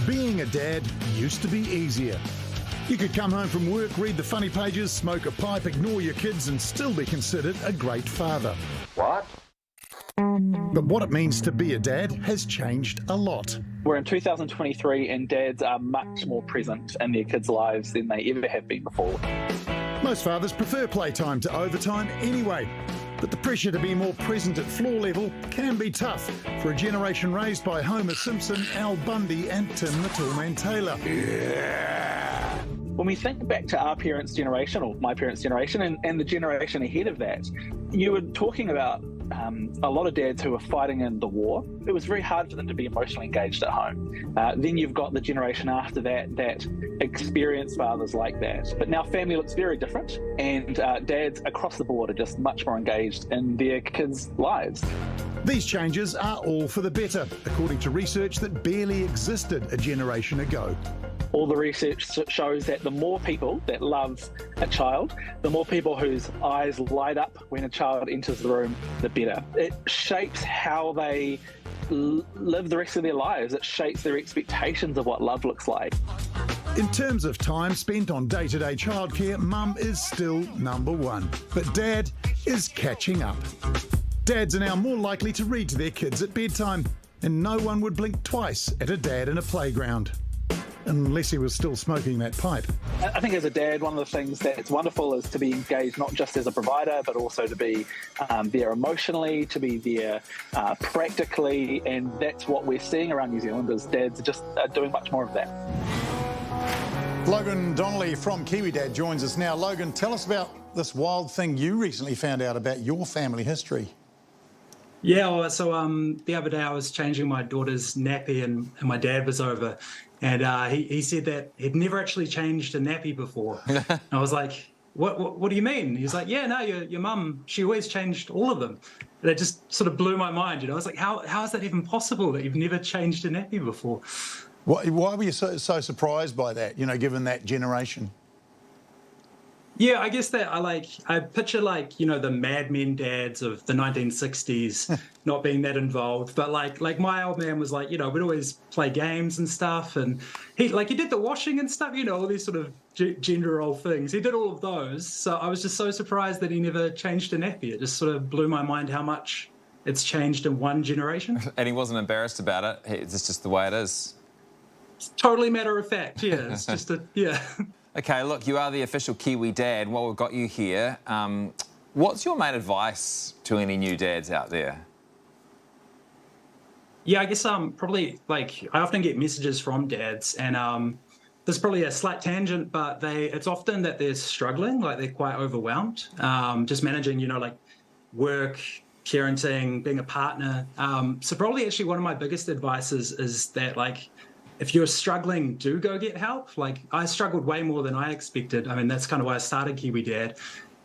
Being a dad used to be easier. You could come home from work, read the funny pages, smoke a pipe, ignore your kids and still be considered a great father. What? But what it means to be a dad has changed a lot. We're in 2023 and dads are much more present in their kids' lives than they ever have been before. Most fathers prefer playtime to overtime anyway. But the pressure to be more present at floor level can be tough for a generation raised by Homer Simpson, Al Bundy and Tim the Toolman Taylor. When we think back to our parents' generation, or my parents' generation, and the generation ahead of that, you were talking about a lot of dads who were fighting in the war. It was very hard for them to be emotionally engaged at home. Then you've got the generation after that experienced fathers like that. But now family looks very different, and dads across the board are just much more engaged in their kids' lives. These changes are all for the better, according to research that barely existed a generation ago. All the research shows that the more people that love a child, the more people whose eyes light up when a child enters the room, the better. It shapes how they live the rest of their lives. It shapes their expectations of what love looks like. In terms of time spent on day-to-day childcare, mum is still number one. But dad is catching up. Dads are now more likely to read to their kids at bedtime, and no one would blink twice at a dad in a playground. Unless he was still smoking that pipe. I think as a dad, one of the things that's wonderful is to be engaged not just as a provider, but also to be there emotionally, to be there practically, and that's what we're seeing around New Zealand is dads are just doing much more of that. Logan Donnelly from Kiwi Dad joins us now. Logan, tell us about this wild thing you recently found out about your family history. Yeah, well, so the other day I was changing my daughter's nappy and my dad was over. And he said that he'd never actually changed a nappy before. And I was like, what do you mean? He's like, yeah, no, your mum, she always changed all of them. And it just sort of blew my mind, you know. I was like, how is that even possible that you've never changed a nappy before? Why were you so surprised by that, you know, given that generation? Yeah, I guess that I picture like, you know, the Mad Men dads of the 1960s not being that involved. But like my old man was like, you know, we'd always play games and stuff. And he did the washing and stuff, you know, all these sort of gender role things. He did all of those. So I was just so surprised that he never changed a nappy. It just sort of blew my mind how much it's changed in one generation. And he wasn't embarrassed about it. It's just the way it is. It's totally matter of fact. Yeah, it's just yeah. Okay, look, you are the official Kiwi dad. While we've got you here, what's your main advice to any new dads out there? Yeah, I guess probably like I often get messages from dads, and there's probably a slight tangent, but it's often that they're struggling, like they're quite overwhelmed, just managing, you know, like work, parenting, being a partner. So probably actually one of my biggest advices is that like, if you're struggling, do go get help. Like I struggled way more than I expected. I mean, that's kind of why I started Kiwi Dad.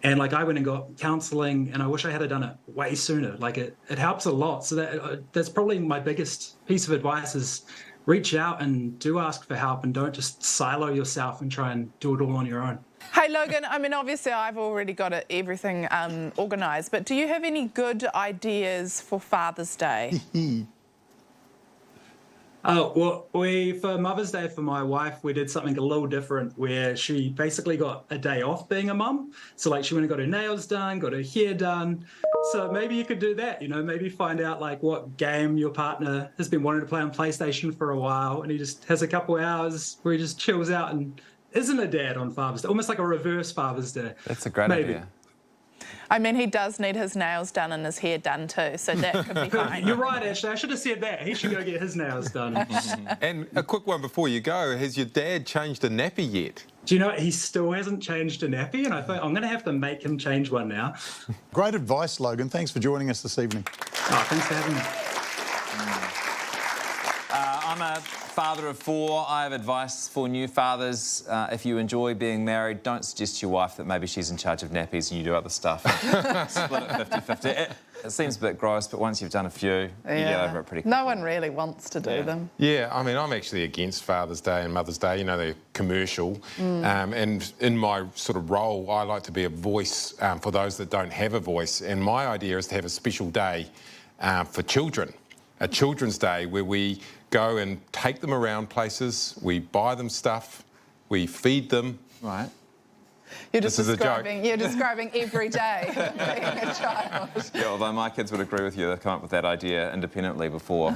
And like I went and got counselling and I wish I had done it way sooner. Like it helps a lot. So that's probably my biggest piece of advice is reach out and do ask for help and don't just silo yourself and try and do it all on your own. Hey Logan, I mean obviously I've already got everything organised, but do you have any good ideas for Father's Day? Well, for Mother's Day for my wife, we did something a little different where she basically got a day off being a mum. So like she went and got her nails done, got her hair done. So maybe you could do that, you know, maybe find out like what game your partner has been wanting to play on PlayStation for a while and he just has a couple hours where he just chills out and isn't a dad on Father's Day, almost like a reverse Father's Day. That's a great idea. I mean, he does need his nails done and his hair done too, so that could be fine. You're right, Ashley. I should have said that. He should go get his nails done. And a quick one before you go. Has your dad changed a nappy yet? Do you know, he still hasn't changed a nappy, and I think I'm going to have to make him change one now. Great advice, Logan. Thanks for joining us this evening. Oh, thanks for having me. I'm a father of 4. I have advice for new fathers. If you enjoy being married, don't suggest to your wife that maybe she's in charge of nappies and you do other stuff. Split it 50-50. It seems a bit gross, but once you've done a few, you get over it pretty quickly. No one really wants to do them. Yeah, I mean, I'm actually against Father's Day and Mother's Day, you know, they're commercial. And in my sort of role, I like to be a voice for those that don't have a voice. And my idea is to have a special day for children. A Children's Day where we go and take them around places. We buy them stuff. We feed them. Right. You're just This is a joke. you're describing every day being a child. Yeah, although my kids would agree with you, they've come up with that idea independently before.